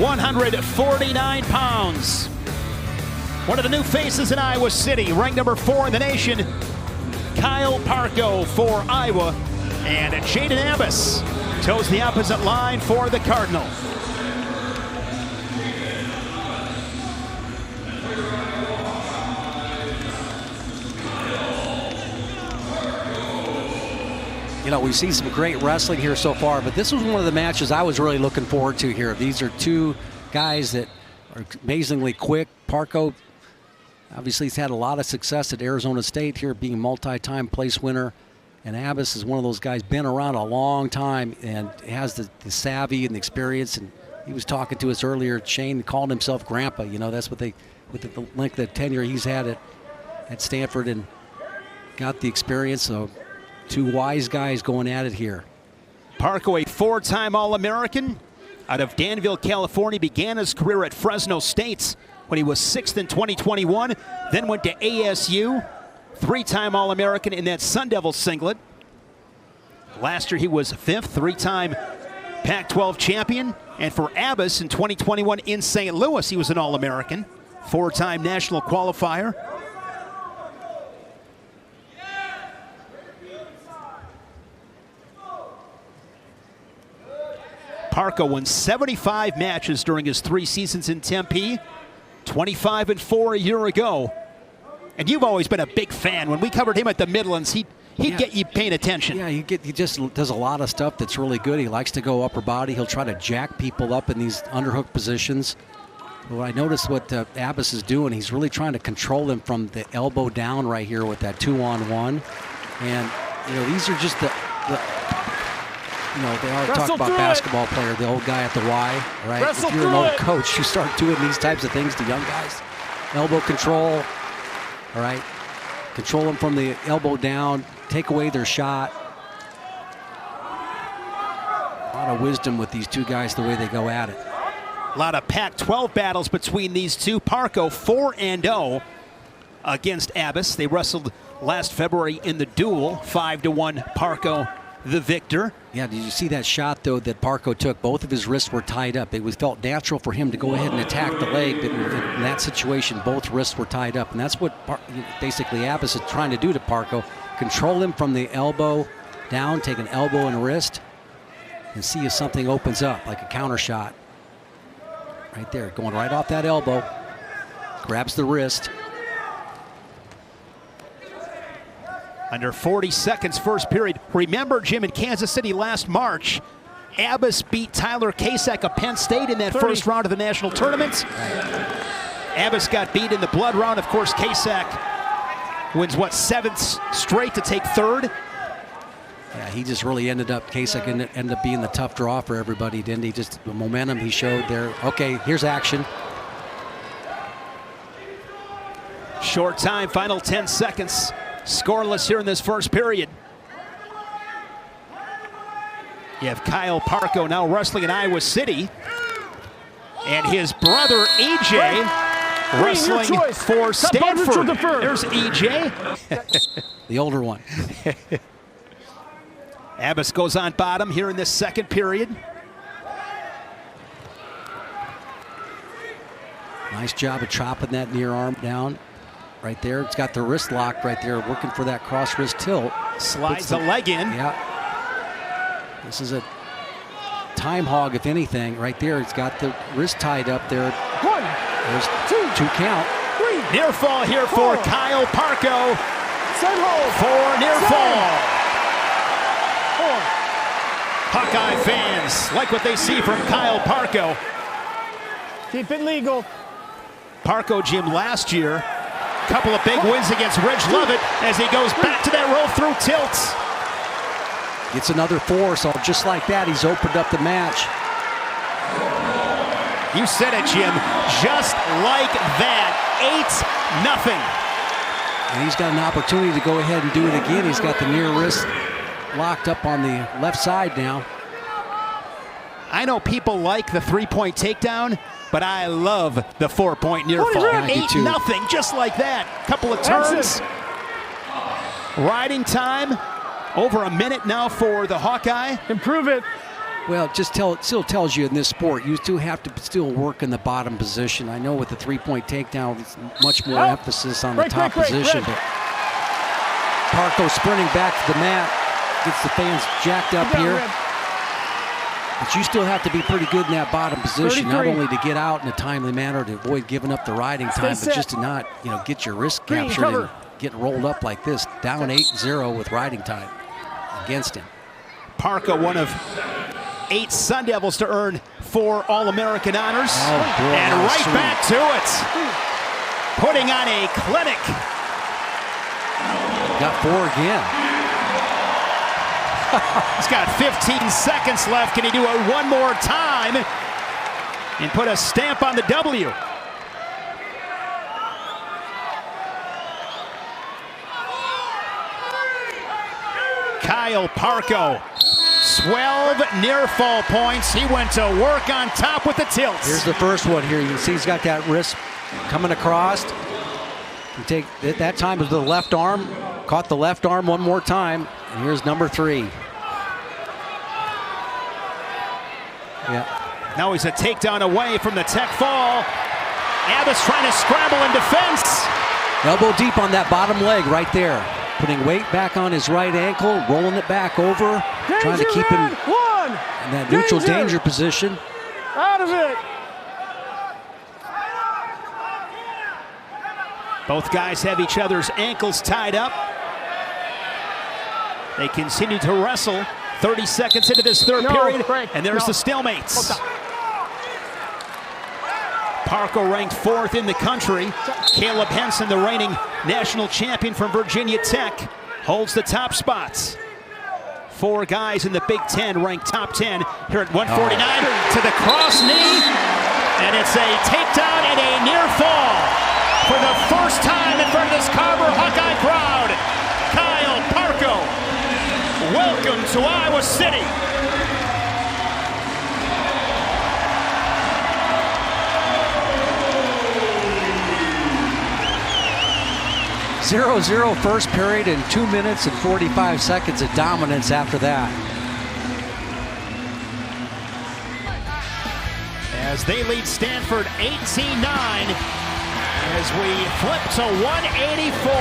149 pounds. One of the new faces in Iowa City, ranked number 4 in the nation, Kyle Parco for Iowa. And Jaden Abbas toes the opposite line for the Cardinal. You know, we've seen some great wrestling here so far, but this was one of the matches I was really looking forward to here. These are two guys that are amazingly quick. Parco, obviously, he's had a lot of success at Arizona State here, being multi-time place winner. And Abbas is one of those guys, been around a long time and has the savvy and the experience. And he was talking to us earlier, Shane called himself Grandpa. You know, that's what they, with the length of tenure he's had at Stanford, and got the experience. So two wise guys going at it here. Parco, a 4-time All-American out of Danville, California, began his career at Fresno State when he was 6th in 2021, then went to ASU. 3-time All-American in that Sun Devil singlet. Last year he was 5th, 3-time Pac-12 champion. And for Abbas in 2021 in St. Louis, he was an All-American, 4-time national qualifier. Parco won 75 matches during his 3 seasons in Tempe, 25-4 a year ago. And you've always been a big fan. When we covered him at the Midlands, he'd get you paying attention. Yeah, he just does a lot of stuff that's really good. He likes to go upper body. He'll try to jack people up in these underhook positions. Well, I noticed what Abbas is doing. He's really trying to control them from the elbow down right here with that 2-on-1. And, you know, these are just the you know, they all talk about basketball player, the old guy at the Y, right? If you're an old coach, you start doing these types of things to young guys. Elbow control. All right, control them from the elbow down, take away their shot. A lot of wisdom with these two guys, the way they go at it. A lot of Pac-12 battles between these two. Parco 4-0 against Abbas. They wrestled last February in the duel, 5-1 Parco the victor. Yeah, did you see that shot, though, that Parco took? Both of his wrists were tied up. It felt natural for him to go ahead and attack the leg, but in that situation, both wrists were tied up. And that's what basically Abbas is trying to do to Parco. Control him from the elbow down, take an elbow and wrist, and see if something opens up, like a counter shot. Right there, going right off that elbow. Grabs the wrist. Under 40 seconds, first period. Remember, Jim, in Kansas City last March, Abbas beat Tyler Kasek of Penn State in that first round of the national tournament. Abbas got beat in the blood round. Of course, Kasek wins, what, 7th straight to take 3rd? Yeah, he just really ended up, Kasek ended up being the tough draw for everybody, didn't he? Just the momentum he showed there. Okay, here's action. Short time, final 10 seconds. Scoreless here in this first period. You have Kyle Parco now wrestling in Iowa City. And his brother, EJ, wrestling for Stanford. There's EJ. The older one. Abbas goes on bottom here in this second period. Nice job of chopping that near arm down. Right there, it's got the wrist locked right there, working for that cross wrist tilt. Slides the leg in. Yeah. This is a time hog, if anything. Right there, it's got the wrist tied up there. There's 2 count. Near fall here for Kyle Parco. For near fall. Hawkeye fans like what they see from Kyle Parco. Keep it legal. Parco, Jim, last year, couple of big wins against Ridge Lovett as he goes back to that roll-through tilt. Gets another 4, so just like that, he's opened up the match. You said it, Jim. Just like that, 8-0. And he's got an opportunity to go ahead and do it again. He's got the near wrist locked up on the left side now. I know people like the 3-point takedown, but I love the 4-point near fall. 8-0, just like that. Couple of turns. Riding time, over a minute now for the Hawkeye. Improve it. Well, it still tells you in this sport, you do have to still work in the bottom position. I know with the three-point takedown, it's much more emphasis on the top position. But Parco sprinting back to the mat, gets the fans jacked up here. But you still have to be pretty good in that bottom position, not only to get out in a timely manner to avoid giving up the riding time, but just to not, get your wrist captured and getting rolled up like this, down 8-0 with riding time against him. Parco, one of 8 Sun Devils to earn 4 All-American honors. Oh, boy, and right back to it. Putting on a clinic. Got 4 again. He's got 15 seconds left. Can he do it one more time and put a stamp on the W? Kyle Parco, 12 near fall points. He went to work on top with the tilts. Here's the first one here. You can see he's got that wrist coming across. You take that time with the left arm, caught the left arm one more time. And here's number 3. Yeah. Now he's a takedown away from the tech fall. Abbas trying to scramble in defense. Elbow deep on that bottom leg right there. Putting weight back on his right ankle, rolling it back over, trying to keep him in that neutral danger position. Out of it. Both guys have each other's ankles tied up. They continue to wrestle. 30 seconds into this third period, and there's the stalemates. Parco ranked 4th in the country. Caleb Henson, the reigning national champion from Virginia Tech, holds the top spots. 4 guys in the Big Ten ranked top 10 here at 149 to the cross knee, and it's a takedown and a near fall for the first time in front of this Carver Hawkeye crowd. Kyle Parco, welcome to Iowa City. 0-0 first period and 2 minutes and 45 seconds of dominance after that. As they lead Stanford 18-9, as we flip to 184,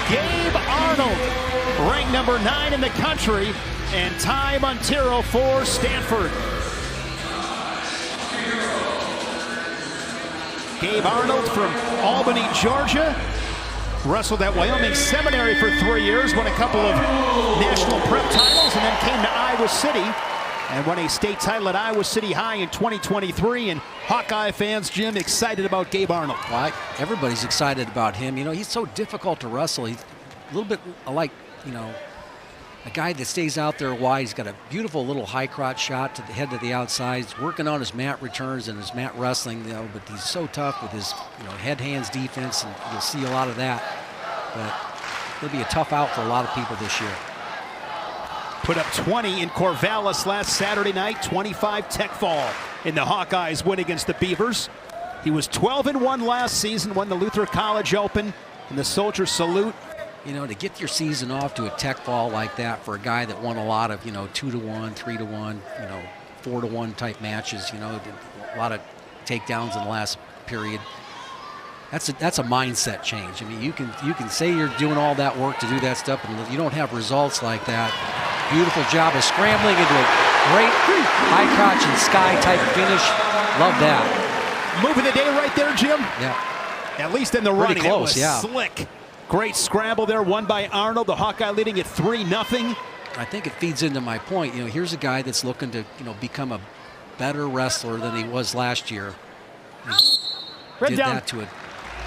Gabe Arnold, ranked number 9 in the country, and Ty Monteiro for Stanford. Gabe Arnold from Albany, Georgia, wrestled at Wyoming Seminary for 3 years, won a couple of national prep titles, and then came to Iowa City and won a state title at Iowa City High in 2023. And Hawkeye fans, Jim, excited about Gabe Arnold. Well, everybody's excited about him. He's so difficult to wrestle. He's a little bit like, a guy that stays out there wide. He's got a beautiful little high crotch shot to the head to the outside. He's working on his mat returns and his mat wrestling, but he's so tough with his head hands defense, and you'll see a lot of that. But it'll be a tough out for a lot of people this year. Put up 20 in Corvallis last Saturday night, 25 tech fall in the Hawkeyes win against the Beavers. He was 12-1 last season, won the Luther College Open and the Soldier Salute. To get your season off to a tech fall like that for a guy that won a lot of, 2-1, 3-1, 4-1 type matches, a lot of takedowns in the last period. That's a mindset change. You can say you're doing all that work to do that stuff, and you don't have results like that. Beautiful job of scrambling into a great high crotch and sky type finish. Love that. Move of the day right there, Jim. Yeah. At least in the running, close, it was slick. Great scramble there, won by Arnold. The Hawkeye leading at 3-0. I think it feeds into my point. Here's a guy that's looking to, become a better wrestler than he was last year. He did that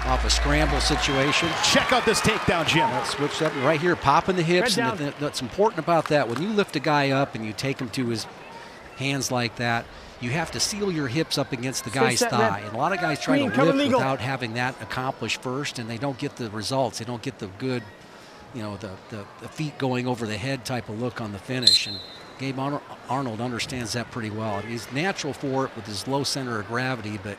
off a scramble situation. Check out this takedown, Jim. Switched up right here, popping the hips. And that's important about that. When you lift a guy up and you take him to his hands like that, you have to seal your hips up against the guy's thigh. And a lot of guys try to lift without having that accomplished first, and they don't get the results. They don't get the good, the feet going over the head type of look on the finish. And Gabe Arnold understands that pretty well. He's natural for it with his low center of gravity, but,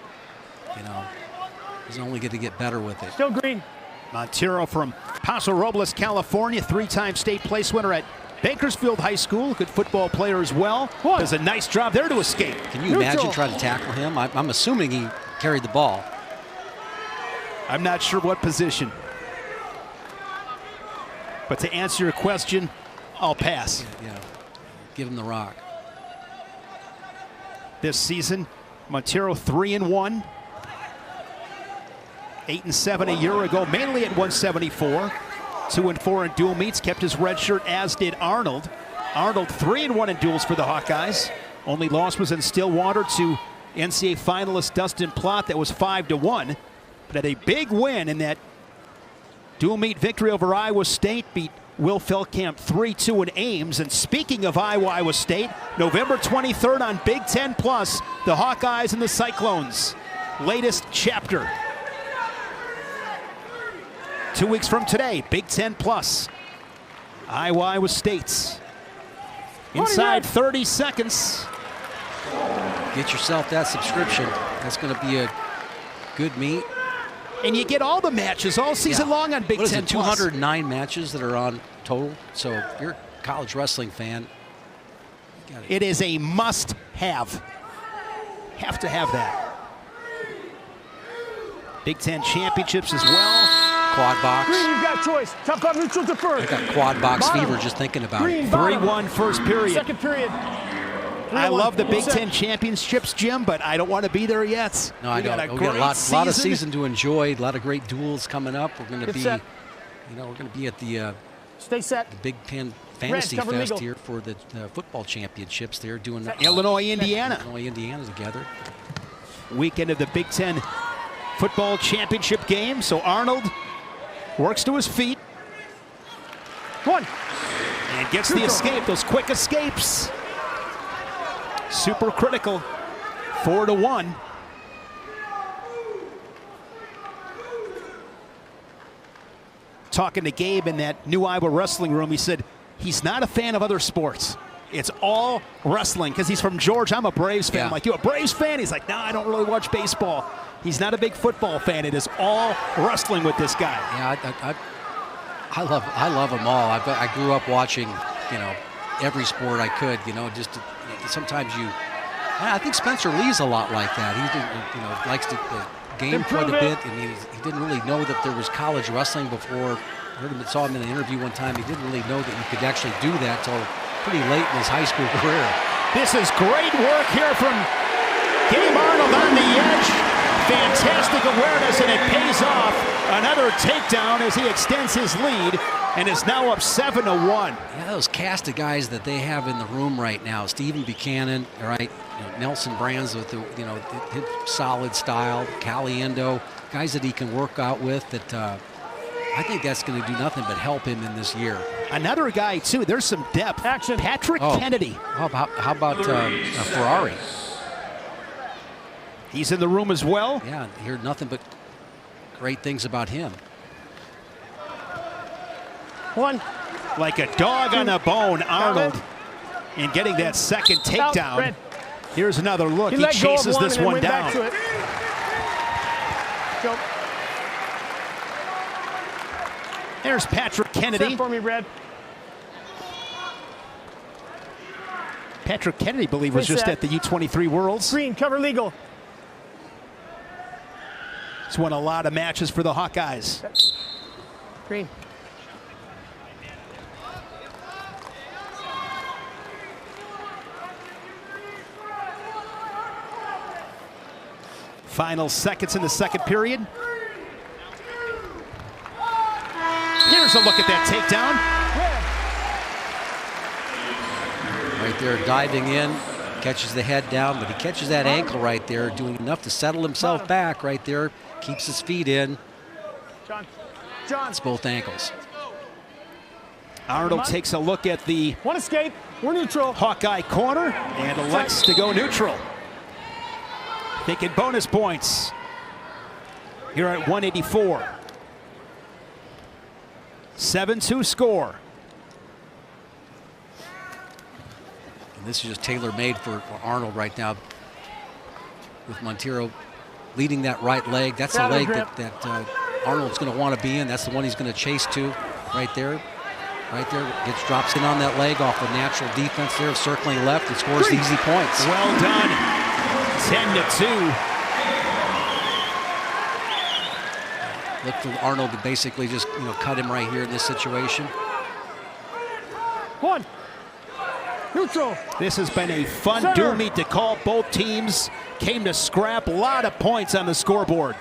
he's only going to get better with it. Still green. Monteiro from Paso Robles, California, 3-time state place winner at Bakersfield High School, good football player as well. Does a nice job there to escape. Can you imagine trying to tackle him? I'm assuming he carried the ball. I'm not sure what position. But to answer your question, I'll pass. Yeah. Give him the rock. This season, Monteiro 3-1. 8-7 a year ago, mainly at 174. 2-4 in dual meets, kept his red shirt, as did Arnold. Arnold 3-1 in duels for the Hawkeyes. Only loss was in Stillwater to NCAA finalist Dustin Plott. That was 5-1. But had a big win in that dual meet victory over Iowa State. Beat Will Feldkamp 3-2 in Ames. And speaking of Iowa State, November 23rd on Big Ten Plus, the Hawkeyes and the Cyclones. Latest chapter. 2 weeks from today, Big Ten Plus. Iowa State's. Inside 30 seconds. Get yourself that subscription. That's going to be a good meet. And you get all the matches all season long on Big Ten Plus. 209 matches that are on total. So if you're a college wrestling fan, you got it is a must-have. Have to have that. Big Ten championships as well. Quad box. Green, you've got choice. Top guard neutral to first. I got quad box fever just thinking about it. 3-1 first period. Second period. I love the Big Ten championships, Jim, but I don't want to be there yet. No, I don't. We got a lot of season to enjoy. A lot of great duels coming up. We're going to be, we're going to be at the Stay set. The Big Ten Fantasy Fest here for the football championships. They're doing Illinois, Indiana together. Weekend of the Big Ten football championship game. So Arnold works to his feet. And gets the escape, those quick escapes. Super critical. 4-1. Talking to Gabe in that new Iowa wrestling room, he said he's not a fan of other sports. It's all wrestling because he's from Georgia. I'm a Braves fan. I'm like, you a Braves fan? He's like, no, I don't really watch baseball. He's not a big football fan. It is all wrestling with this guy. Yeah, I love them all. I grew up watching, every sport I could. Just sometimes I think Spencer Lee's a lot like that. He likes to game quite a bit, and he didn't really know that there was college wrestling before. Saw him in an interview one time. He didn't really know that you could actually do that till pretty late in his high school career. This is great work here from Gabe Arnold on the edge. Fantastic awareness, and it pays off. Another takedown as he extends his lead and is now up 7-1. Yeah, those cast of guys that they have in the room right now. Stephen Buchanan, all right, Nelson Brands with his solid style, Caliendo, guys that he can work out with that I think that's going to do nothing but help him in this year. Another guy, too, there's some depth. Action. Patrick Kennedy. How about Ferrari? He's in the room as well. Yeah, I hear nothing but great things about him. Like a dog on a bone, Arnold, in getting that second takedown. Here's another look. He chases this one down. There's Patrick Kennedy. For me, Red. Patrick Kennedy, I believe, was just at the U23 Worlds. Green, cover legal. He's won a lot of matches for the Hawkeyes. Green. Final seconds in the second period. Here's a look at that takedown. Right there, diving in, catches the head down, but he catches that ankle right there, doing enough to settle himself back right there, keeps his feet in. John. It's both ankles. Arnold takes a look at the one escape. We're neutral. Hawkeye corner and elects to go neutral. Taking bonus points here at 184. 7-2 score. And this is just tailor-made for Arnold right now. With Monteiro leading that right leg. That's the leg that Arnold's going to want to be in. That's the one he's going to chase to right there. right there. Drops in on that leg off the natural defense there, circling left, and scores the easy points. Well done. 10-2. Look for Arnold to basically just cut him right here in this situation. 1. Neutral. This has been a fun dual meet to call. Both teams came to scrap. A lot of points on the scoreboard.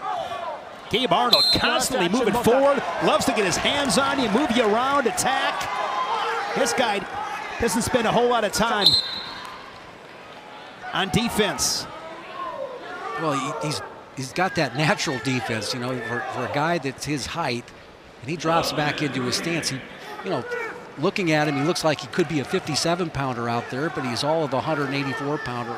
Gabe Arnold constantly moving forward. Loves to get his hands on you, move you around, attack. This guy doesn't spend a whole lot of time on defense. Well, he's got that natural defense, for a guy that's his height, and he drops back into his stance. He, looking at him, he looks like he could be a 57-pounder out there, but he's all of a 184-pounder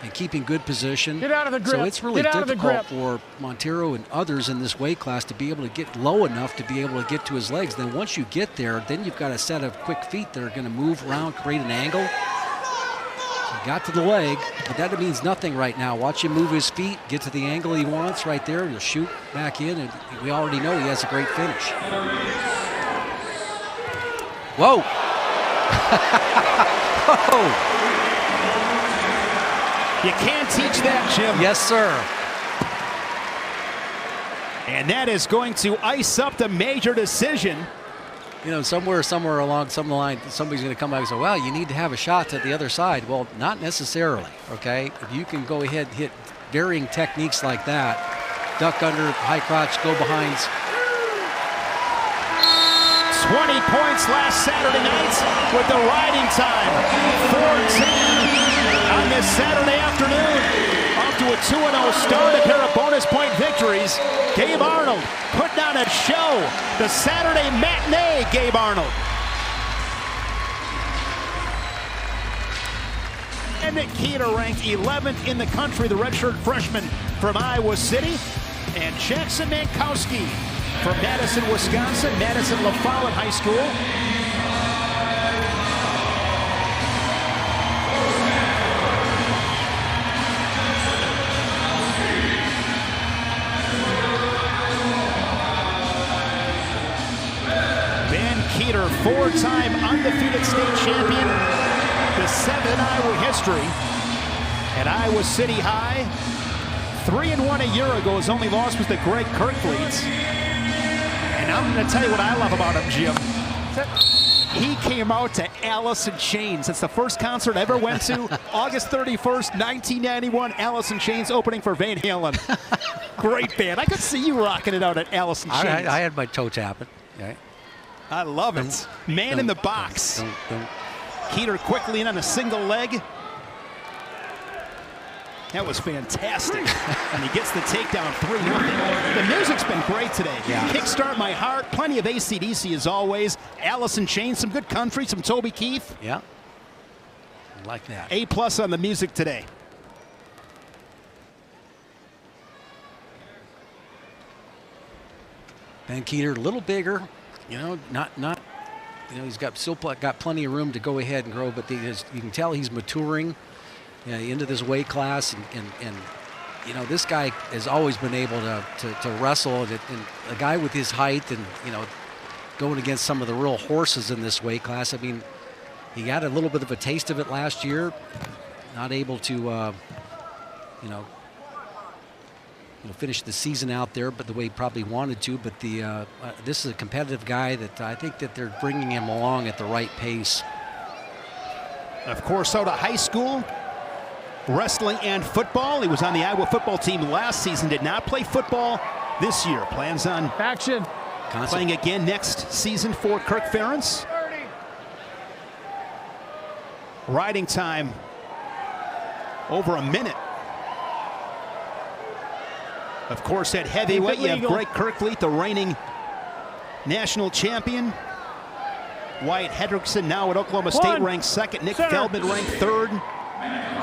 and keeping good position. Get out of the grip. So it's really difficult for Monteiro and others in this weight class to be able to get low enough to be able to get to his legs. Then once you get there, then you've got a set of quick feet that are going to move around, create an angle. He got to the leg, but that means nothing right now. Watch him move his feet, get to the angle he wants right there. He'll shoot back in, and we already know he has a great finish. Whoa. Whoa. You can't teach that, Jim. Yes, sir. And that is going to ice up the major decision. Somewhere along some line, somebody's going to come back and say, well, you need to have a shot to the other side. Well, not necessarily, okay? If you can go ahead and hit varying techniques like that, duck under, high crotch, go behinds. 20 points last Saturday night with the riding time. 4-10 on this Saturday afternoon. Off to a 2-0 start, a pair of bonus point victories. Gabe Arnold putting on a show. The Saturday matinee, Gabe Arnold. And Kueter ranked 11th in the country, the redshirt freshman from Iowa City. And Jackson Mankowski from Madison, Wisconsin, Madison LaFollette High School. Kueter, 4-time undefeated state champion, the 7th in Iowa history at Iowa City High. 3-1 a year ago. His only loss was to Greg Kirklees. And I'm going to tell you what I love about him, Jim. He came out to Alice in Chains. It's the first concert I ever went to. August 31st, 1991, Alice in Chains opening for Van Halen. Great band. I could see you rocking it out at Alice in Chains. I had my toe tapping. Okay. I love it. Man in the box. Kueter quickly in on a single leg. That was fantastic. And he gets the takedown 3-0. The music's been great today. Yeah. Kickstart My Heart. Plenty of AC/DC as always. Alice in Chains, some good country, some Toby Keith. Yeah. I like that. A+ on the music today. Ben Kueter, a little bigger, not he's still got plenty of room to go ahead and grow, but you can tell he's maturing into this weight class, and this guy has always been able to wrestle, and a guy with his height and going against some of the real horses in this weight class. I mean, he got a little bit of a taste of it last year, not able to finish the season out there, but the way he probably wanted to. But this is a competitive guy that I think that they're bringing him along at the right pace. Of course, out of high school, wrestling and football. He was on the Iowa football team last season. Did not play football this year. Plans on playing again next season for Kirk Ferentz. Riding time over a minute. Of course, at heavyweight, you have Greg Kirklees, the reigning national champion. Wyatt Hendrickson, now at Oklahoma State, ranked second. Nick Feldman ranked third.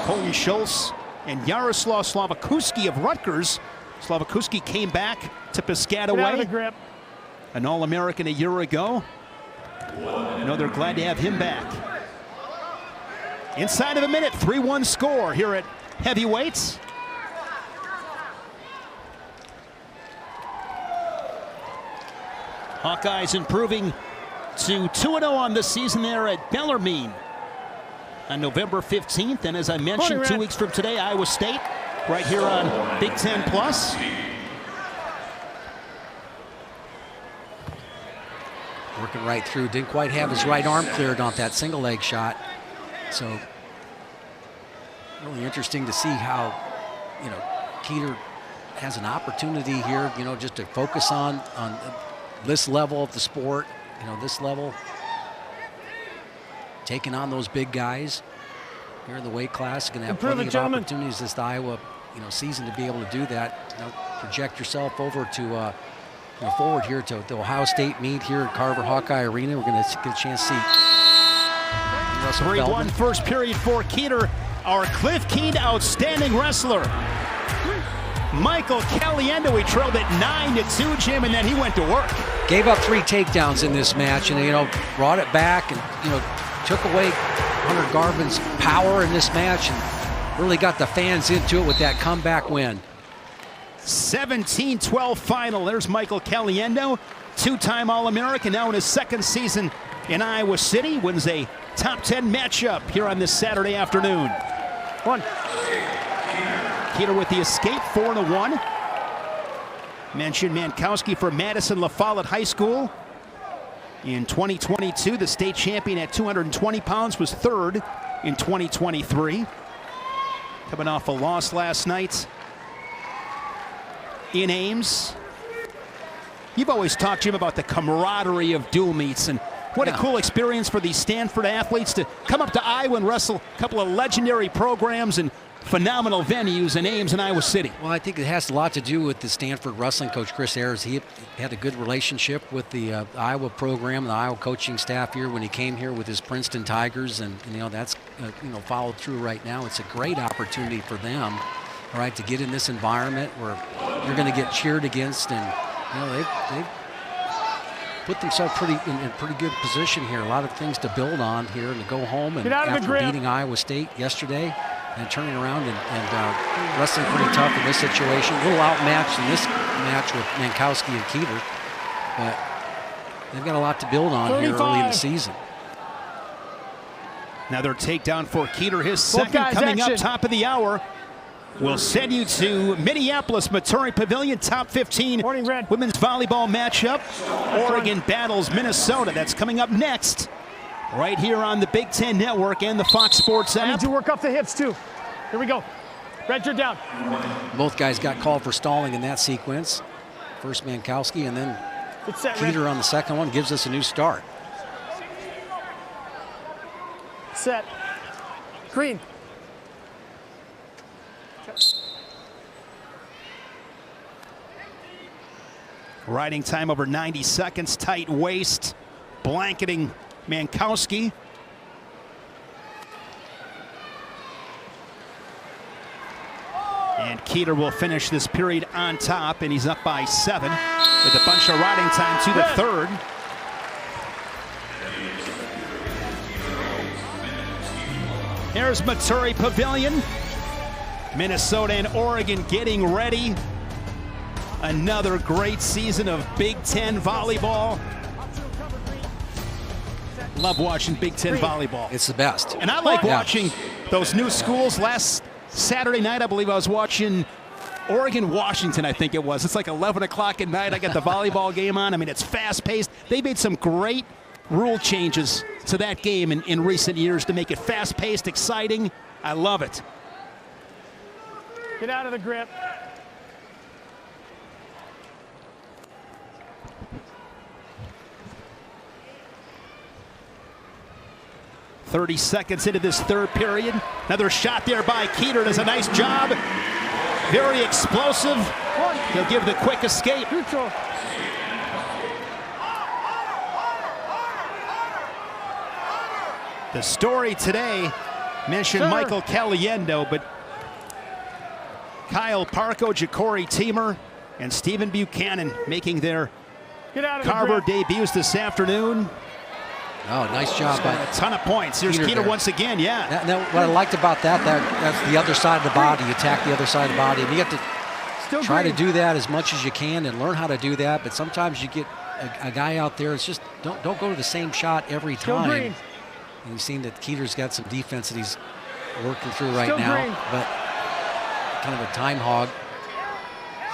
Colton Schultz and Jaroslav Slavakuski of Rutgers. Slavakuski came back to Piscataway, an All-American a year ago. They're glad to have him back. Inside of a minute, 3-1 score here at heavyweights. Hawkeyes improving to 2-0 on the season there at Bellarmine on November 15th. And as I mentioned, 2 weeks from today, Iowa State, right here on Big Ten Plus. Working right through, didn't quite have his right arm cleared on that single leg shot. So really interesting to see how, Kueter has an opportunity here, just to focus on this level of the sport, this level. Taking on those big guys here in the weight class. Going to have plenty of opportunities this Iowa, season to be able to do that. Project yourself over to forward here to the Ohio State meet here at Carver Hawkeye Arena. We're going to get a chance to see 3-1 first period for Kueter, our Cliff Keen outstanding wrestler. Michael Caliendo, he trailed at 9-2, Jim, and then he went to work. Gave up 3 takedowns in this match, and brought it back, and took away Hunter Garvin's power in this match, and really got the fans into it with that comeback win. 17-12 final. There's Michael Caliendo, 2-time All-American, now in his 2nd season in Iowa City. Wins a top 10 matchup here on this Saturday afternoon. Kueter with the escape, 4-1. Mentioned Mankowski for Madison La Follette High School. In 2022, the state champion at 220 pounds was 3rd in 2023. Coming off a loss last night in Ames. You've always talked, Jim, about the camaraderie of dual meets, and what a cool experience for these Stanford athletes to come up to Iowa and wrestle a couple of legendary programs and phenomenal venues in Ames and Iowa City. Well, I think it has a lot to do with the Stanford wrestling coach, Chris Ayers. He had a good relationship with the Iowa program, the Iowa coaching staff here when he came here with his Princeton Tigers, and that's followed through right now. It's a great opportunity for them, all right, to get in this environment where you're going to get cheered against, and they've put themselves in a pretty good position here. A lot of things to build on here and to go home, and after beating Iowa State yesterday and turning around and wrestling pretty tough in this situation. A little outmatched in this match with Mankowski and Kueter, but they've got a lot to build on 35. Here early in the season. Another takedown for Kueter, his second coming up top of the hour. We'll send you to Minneapolis Monteiro Pavilion, top 15 women's volleyball matchup. Oregon battles Minnesota. That's coming up next, right here on the Big Ten Network and the Fox Sports app. I need to work up the hips too. Here we go. Red, you're down. Both guys got called for stalling in that sequence. First Mankowski, and then Kueter on the second one gives us a new start. Set. Green. Riding time over 90 seconds, tight waist, blanketing Mankowski. And Kueter will finish this period on top, and he's up by 7 with a bunch of riding time to the third. There's Monteiro Pavilion. Minnesota and Oregon getting ready. Another great season of Big Ten volleyball. Love watching Big Ten volleyball. It's the best. And I like watching those new schools. Last Saturday night, I believe I was watching Oregon, Washington, I think it was. It's like 11 o'clock at night. I got the volleyball game on. I mean, it's fast-paced. They made some great rule changes to that game in recent years to make it fast-paced, exciting. I love it. Get out of the grip. .30 seconds into this third period. Another shot there by Kueter. Does a nice job. Very explosive. He'll give the quick escape. Neutral. The story today mentioned Michael Caliendo, but Kyle Parco, Ja'Cory Teamer, and Stephen Buchanan making their Carver debuts this afternoon. Oh, nice job by a ton of points. Here's Kueter once again, What I liked about that's the other side of the body. You attack the other side of the body, and you have to try to do that as much as you can and learn how to do that. But sometimes you get a guy out there. It's just don't go to the same shot every Still time. green. And you've seen that Kueter's got some defense that he's working through right Still now, green. but kind of a time hog.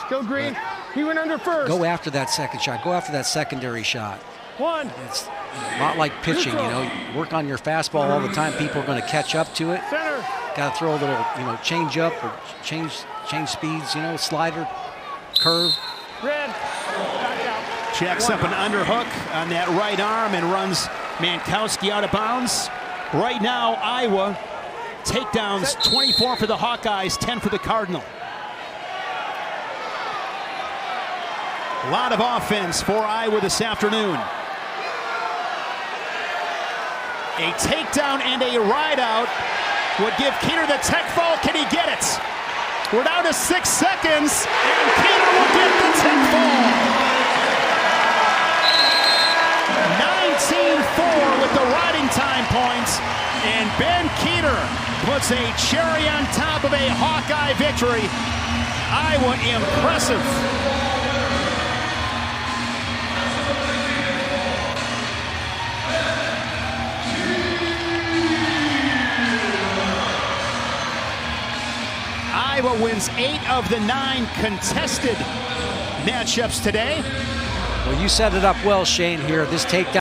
Still green. He went under first. Go after that second shot. Go after that secondary shot. One. It's a lot like pitching, you know. You work on your fastball all the time. People are going to catch up to it. Center. Got to throw a little, you know, change up or change speeds, you know, slider, curve. Red. Back out. Checks up an underhook on that right arm and runs Mankowski out of bounds. Right now, Iowa takedowns 24 for the Hawkeyes, 10 for the Cardinal. A lot of offense for Iowa this afternoon. A takedown and a rideout would give Kueter the tech fall. Can he get it? We're down to 6 seconds, and Kueter will get the tech fall. 19-4 with the riding time points, and Ben Kueter puts a cherry on top of a Hawkeye victory. Iowa impressive. Iowa wins 8 of the 9 contested matchups today. Well, you set it up well, Shane, here. This takedown.